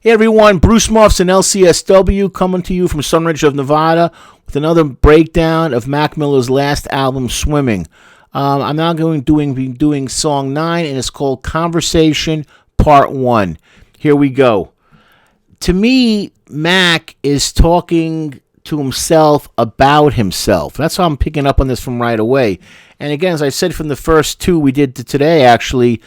Hey everyone, Bruce Mufson, LCSW, coming to you from SUNRIDGE of Nevada with another breakdown of Mac Miller's last album, Swimming. I'm now going to be doing song 9, and it's called Conversation Part 1. Here we go. To me, Mac is talking to himself about himself. That's how I'm picking up on this from right away. And again, as I said from the first two we did today, actually,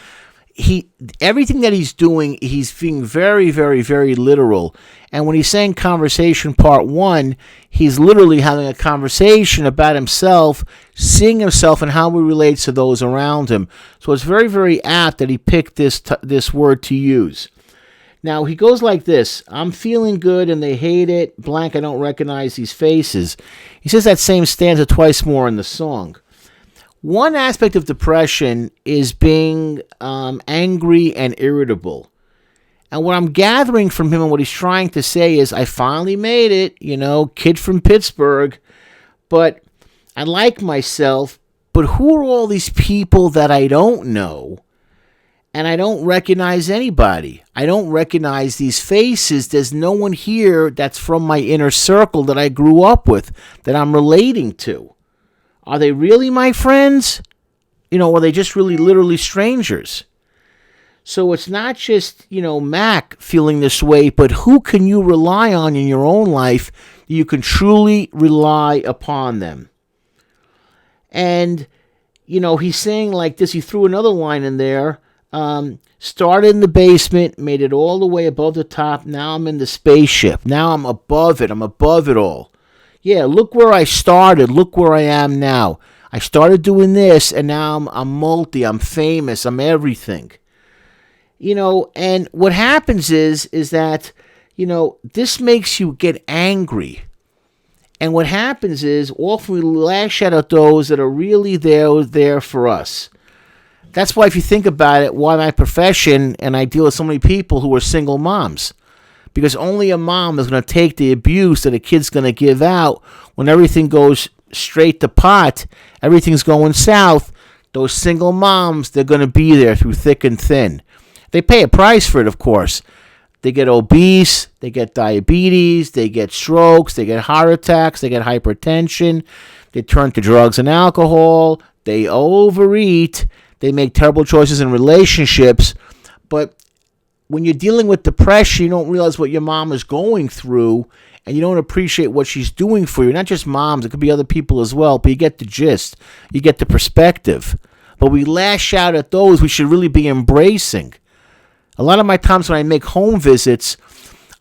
everything that he's doing, he's being very, very, very literal. And when he's saying Conversation Part 1, he's literally having a conversation about himself, seeing himself and how he relates to those around him. So it's very, very apt that he picked this word to use. Now, he goes like this: I'm feeling good and they hate it. Blank, I don't recognize these faces. He says that same stanza twice more in the song. One aspect of depression is being angry and irritable. And what I'm gathering from him and what he's trying to say is, I finally made it, kid from Pittsburgh, but I like myself, but who are all these people that I don't know? And I don't recognize anybody. I don't recognize these faces. There's no one here that's from my inner circle that I grew up with, that I'm relating to. Are they really my friends? Or are they just really literally strangers? So it's not just, Mac feeling this way, but who can you rely on in your own life that you can truly rely upon them? And, he's saying like this. He threw another line in there. Started in the basement, made it all the way above the top. Now I'm in the spaceship. Now I'm above it. I'm above it all. Yeah, look where I started. Look where I am now. I started doing this, and now I'm multi. I'm famous. I'm everything. And what happens is that, this makes you get angry. And what happens is, often we lash out at those that are really there for us. That's why, if you think about it, why my profession, and I deal with so many people who are single moms. Because only a mom is going to take the abuse that a kid's going to give out when everything goes straight to pot, everything's going south. Those single moms, they're going to be there through thick and thin. They pay a price for it, of course. They get obese, they get diabetes, they get strokes, they get heart attacks, they get hypertension, they turn to drugs and alcohol, they overeat, they make terrible choices in relationships. But when you're dealing with depression, you don't realize what your mom is going through, and you don't appreciate what she's doing for you. Not just moms, it could be other people as well, but you get the gist. You get the perspective. But we lash out at those we should really be embracing. A lot of my times when I make home visits,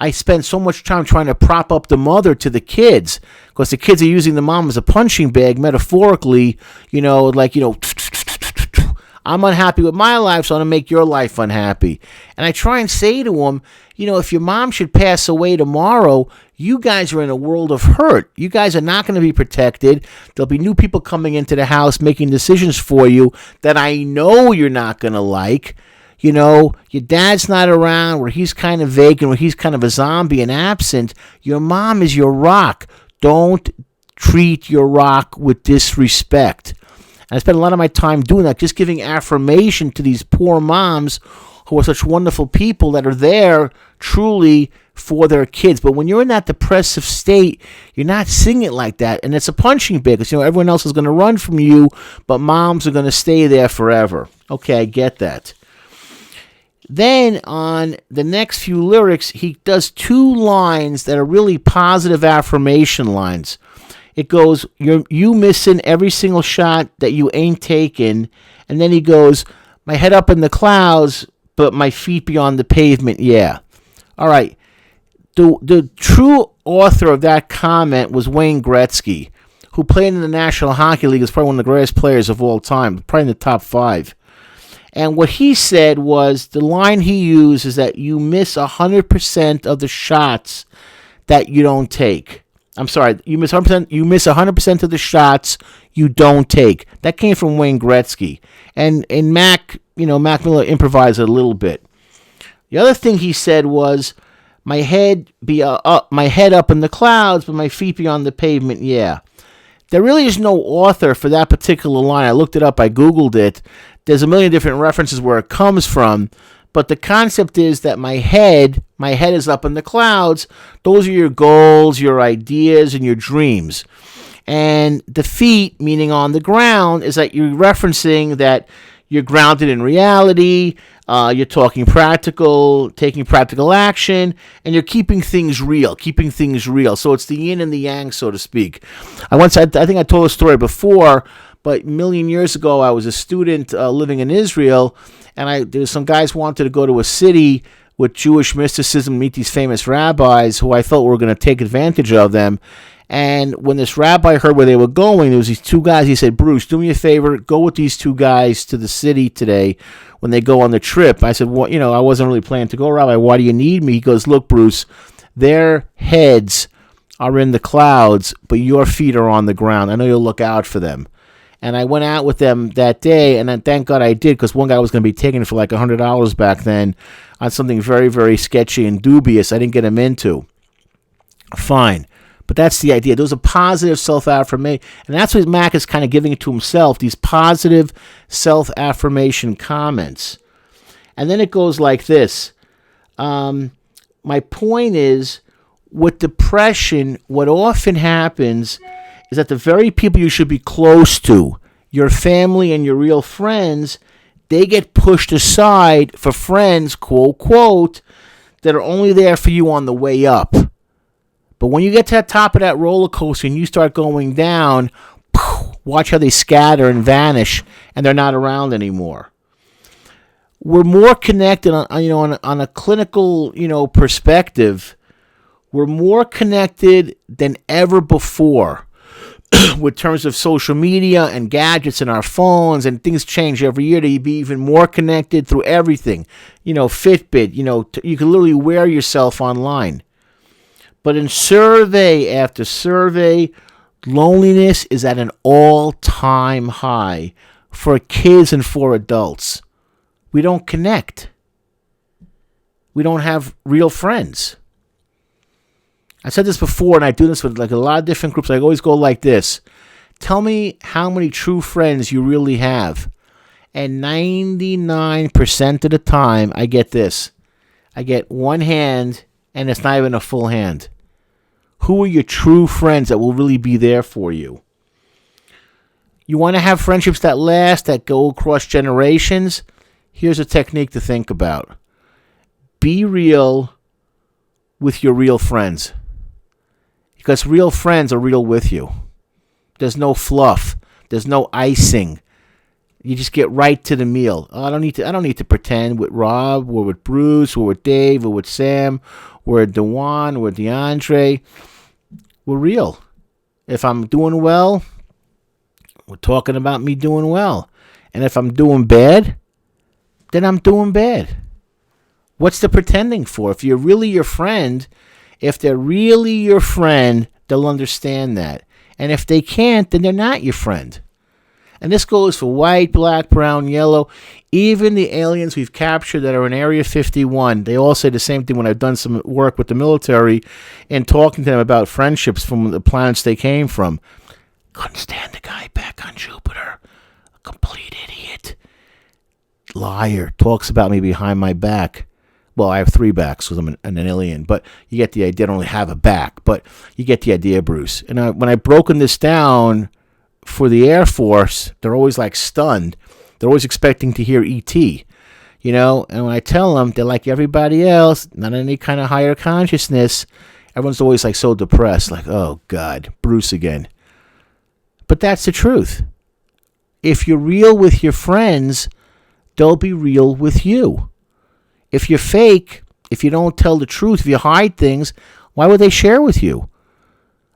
I spend so much time trying to prop up the mother to the kids, because the kids are using the mom as a punching bag, metaphorically, I'm unhappy with my life, so I'm going to make your life unhappy. And I try and say to them, if your mom should pass away tomorrow, you guys are in a world of hurt. You guys are not going to be protected. There'll be new people coming into the house making decisions for you that I know you're not going to like. Your dad's not around, where he's kind of vacant, where he's kind of a zombie and absent. Your mom is your rock. Don't treat your rock with disrespect. And I spend a lot of my time doing that, just giving affirmation to these poor moms who are such wonderful people that are there truly for their kids. But when you're in that depressive state, you're not seeing it like that. And it's a punching bag, because everyone else is going to run from you, but moms are going to stay there forever. Okay, I get that. Then on the next few lyrics, he does two lines that are really positive affirmation lines. It goes, you missing every single shot that you ain't taken. And then he goes, my head up in the clouds, but my feet beyond the pavement, yeah. All right. The true author of that comment was Wayne Gretzky, who played in the National Hockey League, is probably one of the greatest players of all time, probably in the top 5. And what he said was, the line he used is that you miss 100% of the shots that you don't take. I'm sorry, you miss 100% of the shots you don't take. That came from Wayne Gretzky. And Mac Miller improvised a little bit. The other thing he said was, my head up in the clouds, but my feet beyond the pavement, yeah. There really is no author for that particular line. I looked it up, I Googled it. There's a million different references where it comes from, but the concept is that my head, My head is up in the clouds. Those are your goals, your ideas, and your dreams. And the feet, meaning on the ground, is that you're referencing that you're grounded in reality, you're talking practical, taking practical action, and you're keeping things real. So it's the yin and the yang, so to speak. I think I told a story before, but a million years ago, I was a student living in Israel, and there was some guys wanted to go to a city with Jewish mysticism, meet these famous rabbis who I felt were going to take advantage of them. And when this rabbi heard where they were going, there was these two guys. He said, Bruce, do me a favor, go with these two guys to the city today when they go on the trip. I said, well, I wasn't really planning to go, Rabbi. Why do you need me? He goes, look, Bruce, their heads are in the clouds, but your feet are on the ground. I know you'll look out for them. And I went out with them that day, and then thank God I did, because one guy was going to be taken for like $100 back then on something very, very sketchy and dubious I didn't get him into. Fine. But that's the idea. Those are positive self-affirmation. And that's what Mac is kind of giving it to himself, these positive self-affirmation comments. And then it goes like this. My point is, with depression, what often happens is that the very people you should be close to, your family and your real friends, they get pushed aside for friends, quote, quote, that are only there for you on the way up. But when you get to the top of that roller coaster and you start going down, watch how they scatter and vanish, and they're not around anymore. We're more connected on a clinical, perspective. We're more connected than ever before with terms of social media and gadgets and our phones, and things change every year to be even more connected through everything. Fitbit, you can literally wear yourself online. But in survey after survey, loneliness is at an all-time high for kids and for adults. We don't connect. We don't have real friends. I said this before, and I do this with like a lot of different groups. I always go like this. Tell me how many true friends you really have. And 99% of the time, I get this. I get one hand, and it's not even a full hand. Who are your true friends that will really be there for you? You want to have friendships that last, that go across generations? Here's a technique to think about. Be real with your real friends. Because real friends are real with you. There's no fluff. There's no icing. You just get right to the meal. I don't need to pretend with Rob, or with Bruce, or with Dave, or with Sam, or with Dewan, or with DeAndre. We're real. If I'm doing well, we're talking about me doing well. And if I'm doing bad, then I'm doing bad. What's the pretending for? If you're really your friend, if they're really your friend, they'll understand that. And if they can't, then they're not your friend. And this goes for white, black, brown, yellow. Even the aliens we've captured that are in Area 51, they all say the same thing when I've done some work with the military and talking to them about friendships from the planets they came from. Couldn't stand the guy back on Jupiter. A complete idiot. Liar. Talks about me behind my back. Well, I have 3 backs because I'm an alien, but you get the idea. I don't only have a back, but you get the idea, Bruce. And when I've broken this down for the Air Force, they're always like stunned. They're always expecting to hear E.T., and when I tell them, they're like everybody else, not any kind of higher consciousness. Everyone's always like so depressed, like, oh God, Bruce again. But that's the truth. If you're real with your friends, they'll be real with you. If you're fake, if you don't tell the truth, if you hide things, why would they share with you?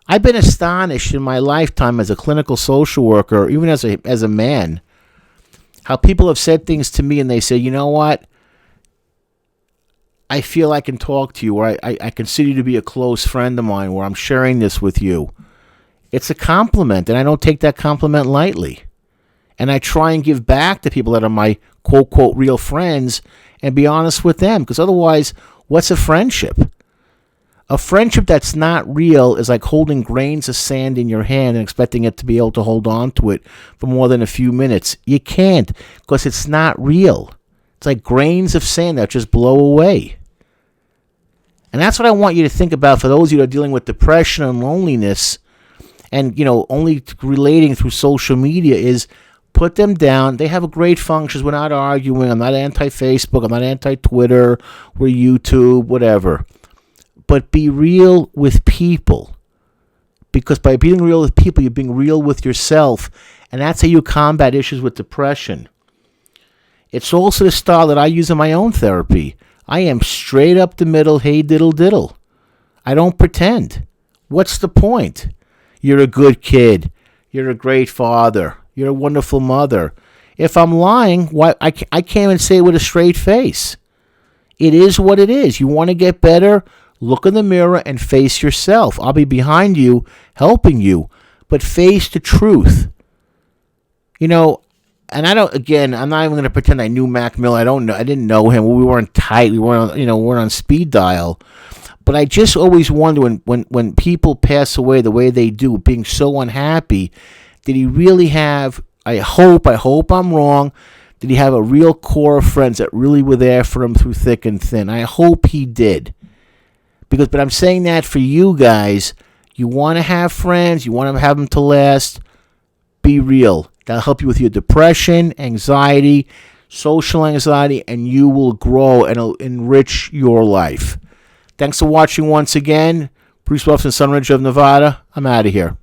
I've been astonished in my lifetime as a clinical social worker, even as a man, how people have said things to me and they say, you know what? I feel I can talk to you, or I consider you to be a close friend of mine, where I'm sharing this with you. It's a compliment, and I don't take that compliment lightly. And I try and give back to people that are my quote-quote real friends and be honest with them, because otherwise, what's a friendship? A friendship that's not real is like holding grains of sand in your hand and expecting it to be able to hold on to it for more than a few minutes. You can't, because it's not real. It's like grains of sand that just blow away. And that's what I want you to think about for those of you that are dealing with depression and loneliness and, only relating through social media is put them down. They have a great functions. We're not arguing. I'm not anti-Facebook. I'm not anti-Twitter. We're YouTube, whatever. But be real with people. Because by being real with people, you're being real with yourself. And that's how you combat issues with depression. It's also the style that I use in my own therapy. I am straight up the middle, hey diddle diddle. I don't pretend. What's the point? You're a good kid. You're a great father. You're a wonderful mother. If I'm lying, why I can't even say it with a straight face. It is what it is. You want to get better? Look in the mirror and face yourself. I'll be behind you, helping you, but face the truth. And I'm not even going to pretend I knew Mac Miller. I didn't know him. We weren't tight. We weren't, weren't on speed dial. But I just always wonder when people pass away the way they do, being so unhappy, did he really have, I hope I'm wrong, did he have a real core of friends that really were there for him through thick and thin? I hope he did. But I'm saying that for you guys, you want to have friends, you want to have them to last, be real. That'll help you with your depression, anxiety, social anxiety, and you will grow and it'll enrich your life. Thanks for watching once again. Bruce Mufson, SUNRIDGE of Nevada. I'm out of here.